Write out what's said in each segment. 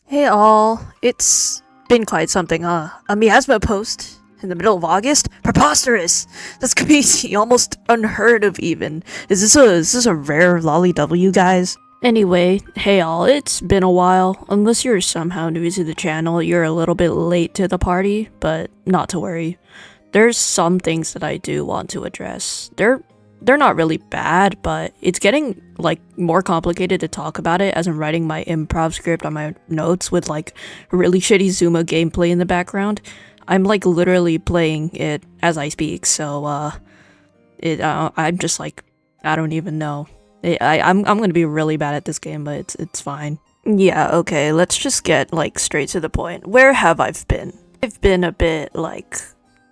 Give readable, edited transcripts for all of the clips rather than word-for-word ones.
Hey all, it's been quite something, huh? A miasma post in the middle of August? Preposterous! That's crazy, almost unheard of even. Is this a rare lolly W, guys? Anyway, hey all, it's been a while. Unless you're somehow new to the channel, you're a little bit late to the party, but not to worry. There's some things that I do want to address. They're not really bad, but it's getting like more complicated to talk about it as I'm writing my improv script on my notes with like really shitty Zuma gameplay in the background. I'm like literally playing it as I speak, so I'm just like, I don't even know. I'm gonna be really bad at this game, but it's fine. Yeah, okay, let's just get like straight to the point. Where have I been? I've been a bit like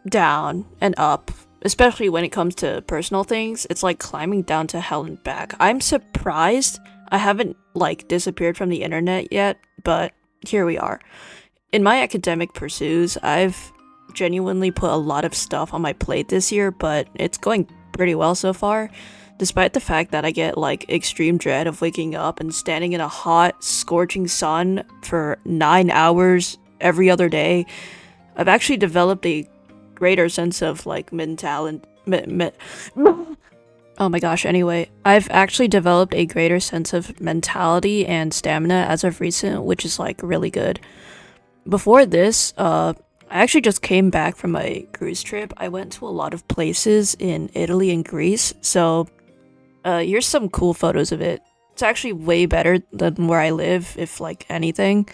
down and up. Especially when it comes to personal things, it's like climbing down to hell and back. I'm surprised I haven't like disappeared from the internet yet, but here we are. In my academic pursuits, I've genuinely put a lot of stuff on my plate this year, but it's going pretty well so far. Despite the fact that I get like extreme dread of waking up and standing in a hot, scorching sun for 9 hours every other day, I've actually developed a greater sense of like mentality. Oh my gosh, anyway, I've actually developed a greater sense of mentality and stamina as of recent, which is like really good. Before this, I actually just came back from a cruise trip. I went to a lot of places in Italy and Greece, so here's some cool photos of it. It's actually way better than where I live, if like anything.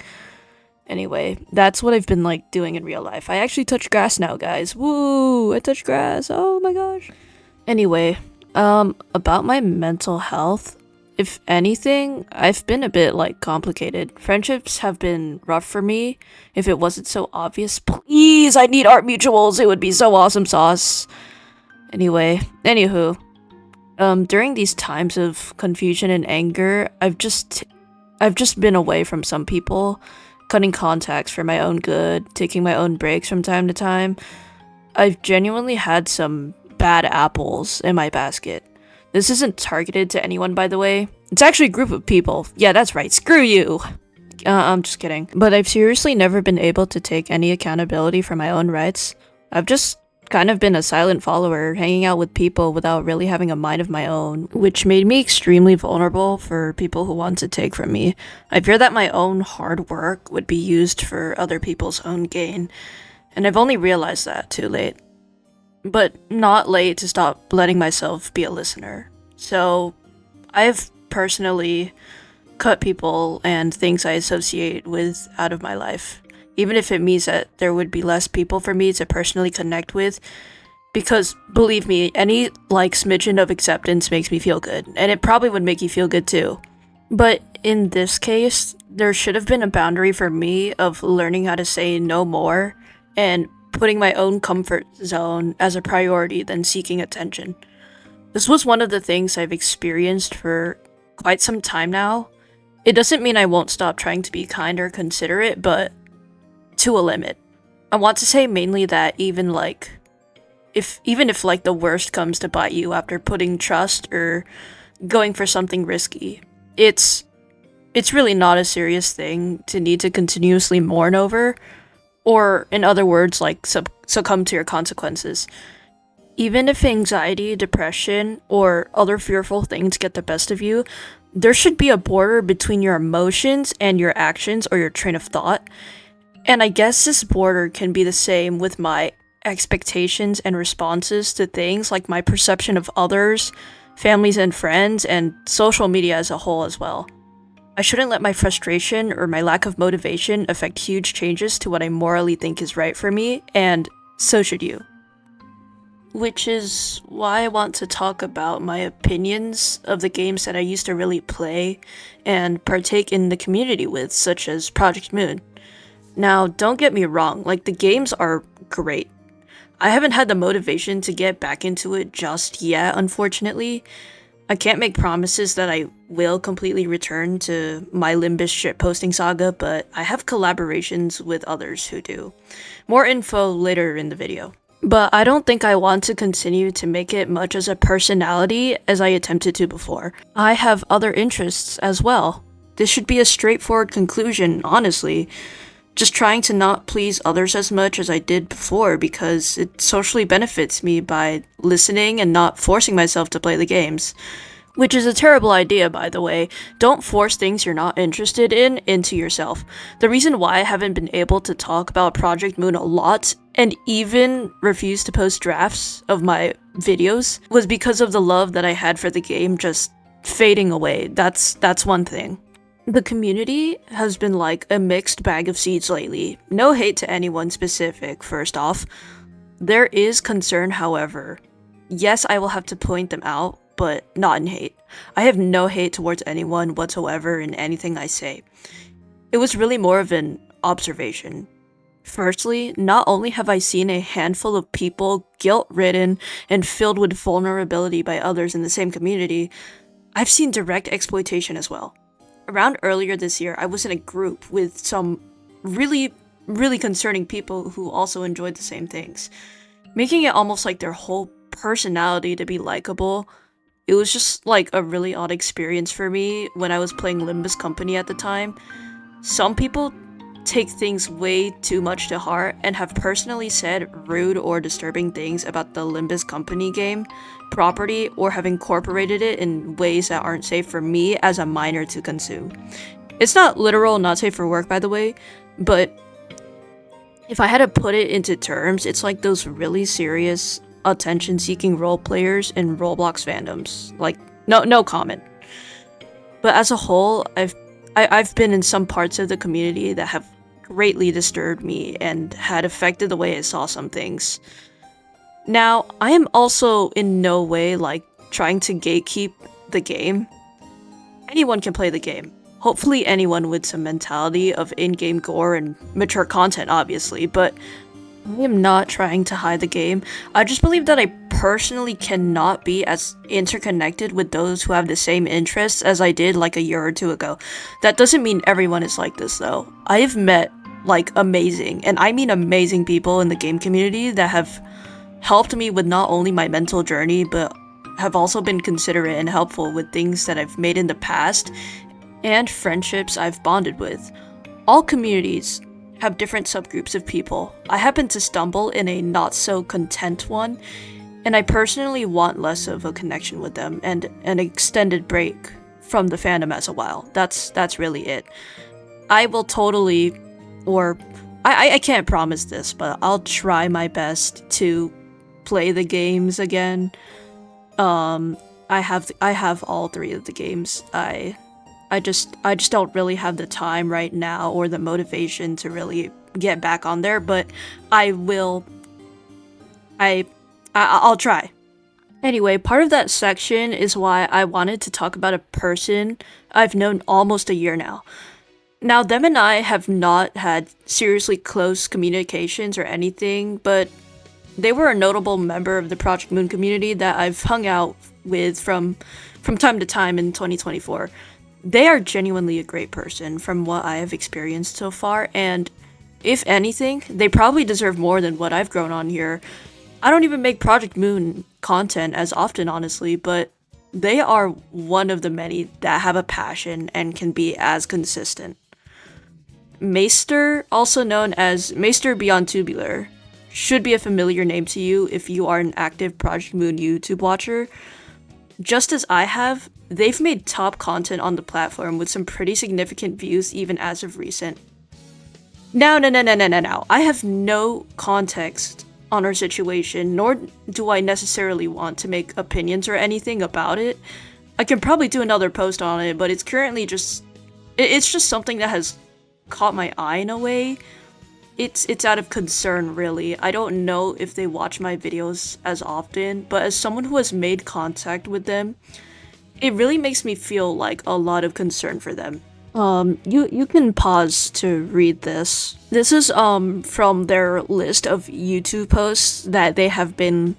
Anyway, that's what I've been like doing in real life. I actually touch grass now, guys. Woo! I touch grass. Oh my gosh. Anyway, about my mental health, if anything, I've been a bit like complicated. Friendships have been rough for me. If it wasn't so obvious, please, I need art mutuals. It would be so awesome sauce. Anyway, anywho, during these times of confusion and anger, I've just been away from some people, cutting contacts for my own good, taking my own breaks from time to time. I've genuinely had some bad apples in my basket. This isn't targeted to anyone, by the way. It's actually a group of people. Yeah, that's right. Screw you! I'm just kidding. But I've seriously never been able to take any accountability for my own rights. I've just kind of been a silent follower, hanging out with people without really having a mind of my own, which made me extremely vulnerable for people who want to take from me. I fear that my own hard work would be used for other people's own gain, and I've only realized that too late. But not late to stop letting myself be a listener. So, I've personally cut people and things I associate with out of my life. Even if it means that there would be less people for me to personally connect with. Because, believe me, any, like, smidgen of acceptance makes me feel good. And it probably would make you feel good too. But in this case, there should have been a boundary for me of learning how to say no more, and putting my own comfort zone as a priority than seeking attention. This was one of the things I've experienced for quite some time now. It doesn't mean I won't stop trying to be kind or considerate, but to a limit. I want to say mainly that even if like the worst comes to bite you after putting trust or going for something risky, it's really not a serious thing to need to continuously mourn over, or in other words, like succumb to your consequences. Even if anxiety, depression, or other fearful things get the best of you, there should be a border between your emotions and your actions or your train of thought. And I guess this border can be the same with my expectations and responses to things like my perception of others, families and friends, and social media as a whole as well. I shouldn't let my frustration or my lack of motivation affect huge changes to what I morally think is right for me, and so should you. Which is why I want to talk about my opinions of the games that I used to really play and partake in the community with, such as Project Moon. Now, don't get me wrong, like, the games are great. I haven't had the motivation to get back into it just yet, unfortunately. I can't make promises that I will completely return to my Limbus shitposting saga, but I have collaborations with others who do. More info later in the video. but I don't think I want to continue to make it much as a personality as I attempted to before. I have other interests as well. This should be a straightforward conclusion, honestly. Just trying to not please others as much as I did before because it socially benefits me by listening and not forcing myself to play the games. Which is a terrible idea, by the way. Don't force things you're not interested in into yourself. The reason why I haven't been able to talk about Project Moon a lot, and even refuse to post drafts of my videos, was because of the love that I had for the game just fading away. That's one thing. The community has been like a mixed bag of seeds lately. No hate to anyone specific, first off. There is concern, however. Yes, I will have to point them out, but not in hate. I have no hate towards anyone whatsoever in anything I say. It was really more of an observation. Firstly, not only have I seen a handful of people guilt-ridden and filled with vulnerability by others in the same community, I've seen direct exploitation as well. Around earlier this year, I was in a group with some really concerning people who also enjoyed the same things, making it almost like their whole personality to be likable. It was just like a really odd experience for me when I was playing Limbus Company at the time. Some people take things way too much to heart and have personally said rude or disturbing things about the Limbus Company game property or have incorporated it in ways that aren't safe for me as a minor to consume. It's not literal not safe for work, by the way, but if I had to put it into terms, it's like those really serious attention-seeking role players in Roblox fandoms. Like, no comment. But as a whole, I've been in some parts of the community that have greatly disturbed me and had affected the way I saw some things. Now, I am also in no way like trying to gatekeep the game. Anyone can play the game. Hopefully anyone with some mentality of in-game gore and mature content, obviously, but I am not trying to hide the game. I just believe that I personally cannot be as interconnected with those who have the same interests as I did like a year or two ago. That doesn't mean everyone is like this though. I have met like amazing, and I mean amazing people in the game community that have helped me with not only my mental journey, but have also been considerate and helpful with things that I've made in the past and friendships I've bonded with. All communities have different subgroups of people. I happen to stumble in a not-so-content one, and I personally want less of a connection with them and an extended break from the fandom as a while. That's really it. I will totally, or I can't promise this, but I'll try my best to play the games again. I have all 3 of the games. I just don't really have the time right now or the motivation to really get back on there, but I will. I'll try. Anyway, part of that section is why I wanted to talk about a person I've known almost a year now. Now, them and I have not had seriously close communications or anything, but they were a notable member of the Project Moon community that I've hung out with from time to time in 2024. They are genuinely a great person from what I have experienced so far, and if anything, they probably deserve more than what I've grown on here. I don't even make Project Moon content as often, honestly, but they are one of the many that have a passion and can be as consistent. Maester, also known as Maester Beyond Tubular, should be a familiar name to you if you are an active Project Moon YouTube watcher. Just as I have, they've made top content on the platform with some pretty significant views even as of recent. No. I have no context on our situation, nor do I necessarily want to make opinions or anything about it. I can probably do another post on it, but it's currently just... It's just something that has caught my eye in a way. It's out of concern, really. I don't know if they watch my videos as often, but as someone who has made contact with them, it really makes me feel like a lot of concern for them. You can pause to read this. This is from their list of YouTube posts that they have been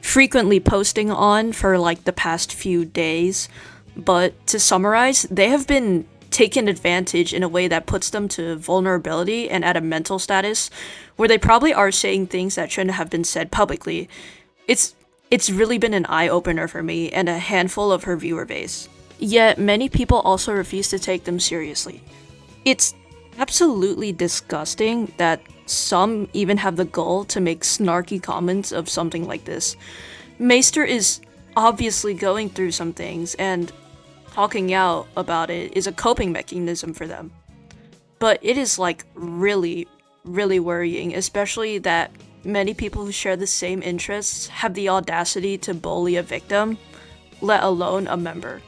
frequently posting on for like the past few days. But to summarize, they have been taken advantage in a way that puts them to vulnerability and at a mental status where they probably are saying things that shouldn't have been said publicly. It's really been an eye-opener for me and a handful of her viewer base. Yet many people also refuse to take them seriously. It's absolutely disgusting that some even have the gall to make snarky comments of something like this. Maester is obviously going through some things, and talking out about it is a coping mechanism for them. But it is like really, really worrying, especially that many people who share the same interests have the audacity to bully a victim, let alone a member.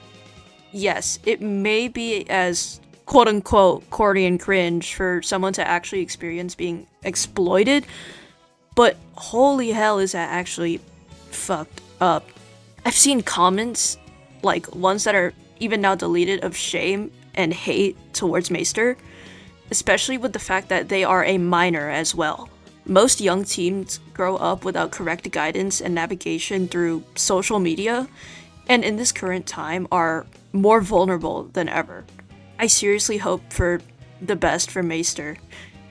Yes, it may be as quote-unquote corny and cringe for someone to actually experience being exploited, but holy hell is that actually fucked up. I've seen comments, like ones that are even now deleted, of shame and hate towards Maester, especially with the fact that they are a minor as well. Most young teens grow up without correct guidance and navigation through social media, and in this current time are more vulnerable than ever. I seriously hope for the best for Maester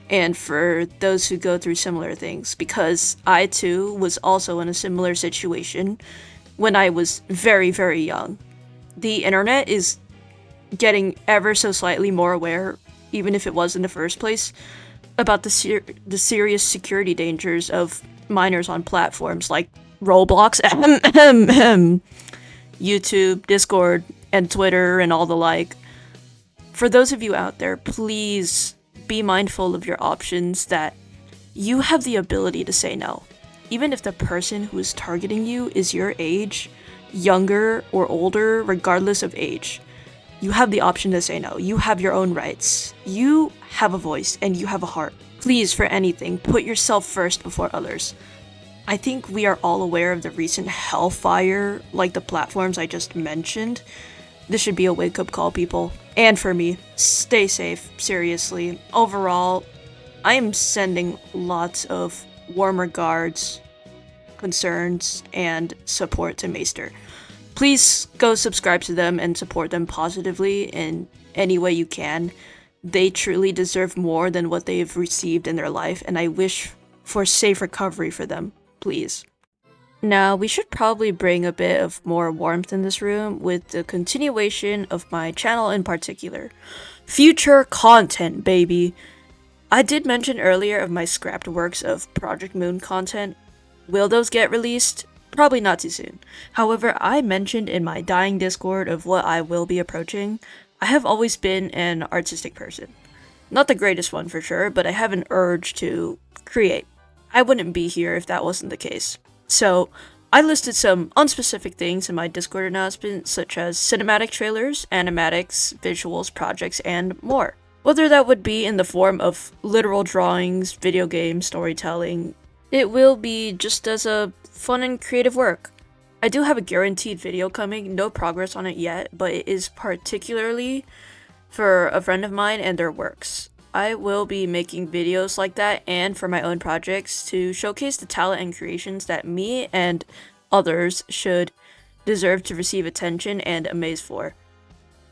and for those who go through similar things, because I too was also in a similar situation when I was very, very young. The internet is getting ever so slightly more aware, even if it was in the first place, about the serious security dangers of minors on platforms like Roblox, YouTube, Discord, and Twitter, and all the like. For those of you out there, please be mindful of your options, that you have the ability to say no. Even if the person who is targeting you is your age, younger or older, regardless of age, you have the option to say no. You have your own rights. You have a voice and you have a heart. Please, for anything, put yourself first before others. I think we are all aware of the recent hellfire, like the platforms I just mentioned. This should be a wake-up call, people. And for me, stay safe, seriously. Overall, I am sending lots of warm regards, concerns, and support to Maester. Please go subscribe to them and support them positively in any way you can. They truly deserve more than what they've received in their life, and I wish for safe recovery for them, please. Now, we should probably bring a bit of more warmth in this room with the continuation of my channel in particular. Future content, baby! I did mention earlier of my scrapped works of Project Moon content. Will those get released? Probably not too soon. However, I mentioned in my dying Discord of what I will be approaching. I have always been an artistic person. Not the greatest one for sure, but I have an urge to create. I wouldn't be here if that wasn't the case. So, I listed some unspecific things in my Discord announcement, such as cinematic trailers, animatics, visuals, projects, and more. Whether that would be in the form of literal drawings, video games, storytelling, it will be just as a fun and creative work. I do have a guaranteed video coming, no progress on it yet, but it is particularly for a friend of mine and their works. I will be making videos like that and for my own projects to showcase the talent and creations that me and others should deserve to receive attention and amaze for.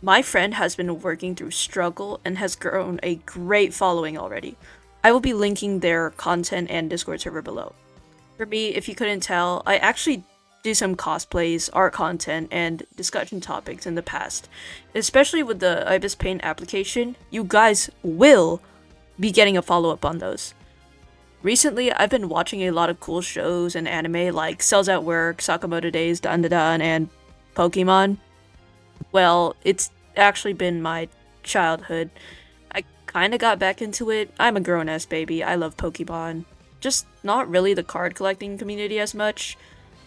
My friend has been working through struggle and has grown a great following already. I will be linking their content and Discord server below. For me, if you couldn't tell, I actually do some cosplays, art content, and discussion topics in the past. Especially with the Ibis Paint application, you guys will be getting a follow-up on those. Recently, I've been watching a lot of cool shows and anime like Cells at Work, Sakamoto Days, Dandadan, and Pokemon. Well, it's actually been my childhood. I kinda got back into it. I'm a grown-ass baby. I love Pokemon. Just not really the card collecting community as much.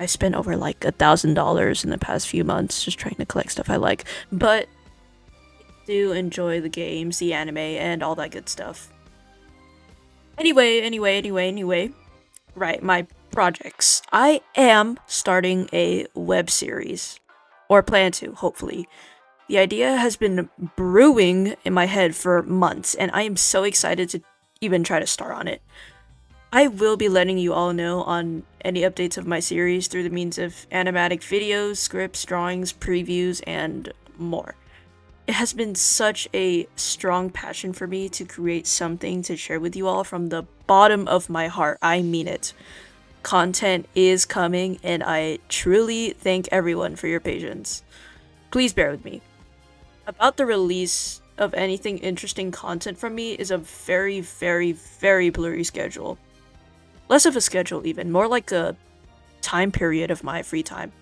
I spent over like $1,000 in the past few months just trying to collect stuff I like, but I do enjoy the games, the anime, and all that good stuff. Anyway. Right, my projects. I am starting a web series, or plan to, hopefully. The idea has been brewing in my head for months, and I am so excited to even try to start on it. I will be letting you all know on any updates of my series through the means of animatic videos, scripts, drawings, previews, and more. it has been such a strong passion for me to create something to share with you all from the bottom of my heart. I mean it. Content is coming, and I truly thank everyone for your patience. Please bear with me. About the release of anything interesting content from me is a very, very, very blurry schedule. Less of a schedule, even, more like a time period of my free time.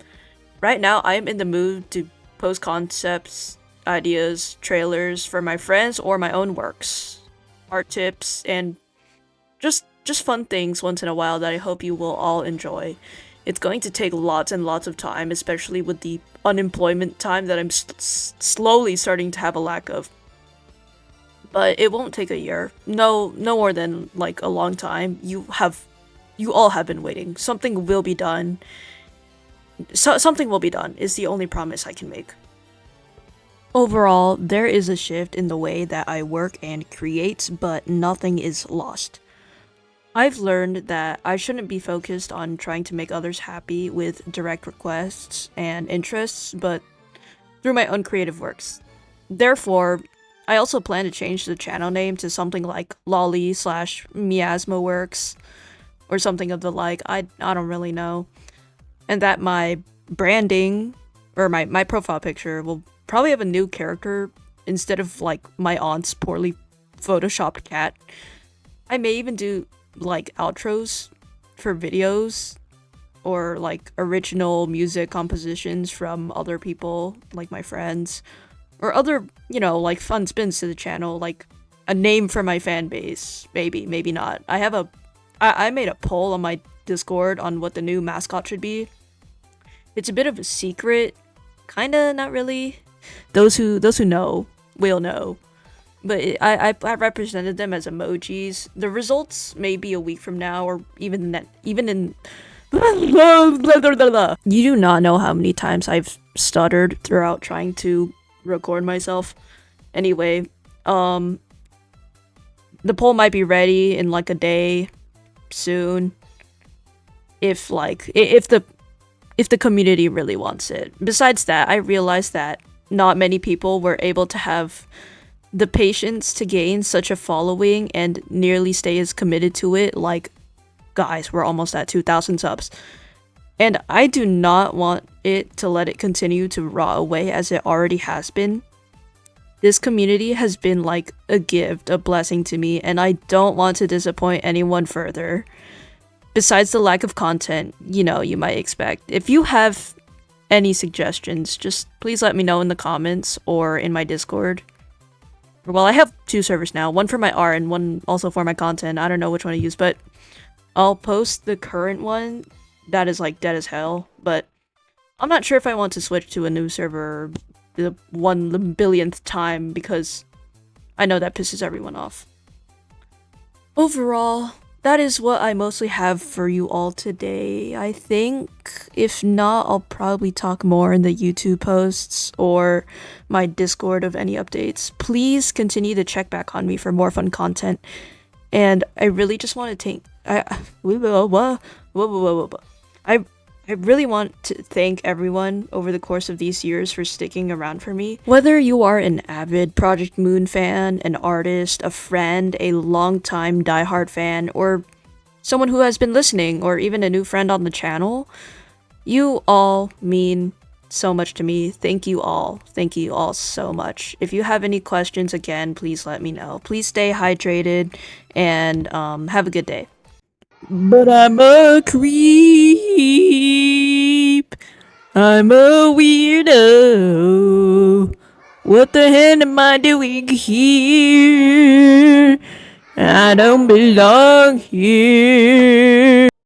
Right now, I am in the mood to post concepts, ideas, trailers for my friends or my own works, art tips, and just fun things once in a while that I hope you will all enjoy. It's going to take lots and lots of time, especially with the unemployment time that I'm slowly starting to have a lack of. But it won't take a year. No more than like a long time. You all have been waiting. Something will be done. Something will be done is the only promise I can make. Overall, there is a shift in the way that I work and create, but nothing is lost. I've learned that I shouldn't be focused on trying to make others happy with direct requests and interests, but through my own creative works. Therefore, I also plan to change the channel name to something like Lolly slash Miasma Works, or something of the like. I don't really know. And that my branding, or my profile picture, will probably have a new character instead of like my aunt's poorly photoshopped cat. I may even do like outros for videos or like original music compositions from other people, like my friends, or other, like fun spins to the channel, like a name for my fan base. Maybe not. I made a poll on my Discord on what the new mascot should be. It's a bit of a secret, kinda, not really. Those who know will know. But I represented them as emojis. The results may be a week from now, or even in. You do not know how many times I've stuttered throughout trying to record myself. Anyway, the poll might be ready in like a day, soon. If the community really wants it. Besides that, I realized that not many people were able to have the patience to gain such a following and nearly stay as committed to it. Like, guys, we're almost at 2,000 subs. And I do not want it to let it continue to rot away as it already has been. This community has been like a gift, a blessing to me, and I don't want to disappoint anyone further. Besides the lack of content, you might expect. If you have any suggestions, just please let me know in the comments or in my Discord. Well, I have 2 servers now, one for my art and one also for my content. I don't know which one to use, but I'll post the current one that is like dead as hell, but I'm not sure if I want to switch to a new server the 1 billionth time because I know that pisses everyone off. Overall, that is what I mostly have for you all today, I think. If not, I'll probably talk more in the YouTube posts or my Discord of any updates. Please continue to check back on me for more fun content. And I really just want to I really want to thank everyone over the course of these years for sticking around for me. Whether you are an avid Project Moon fan, an artist, a friend, a longtime diehard fan, or someone who has been listening, or even a new friend on the channel, you all mean so much to me. Thank you all. Thank you all so much. If you have any questions, again, please let me know. Please stay hydrated and have a good day. But I'm a creep. I'm a weirdo. What the hell am I doing here? I don't belong here.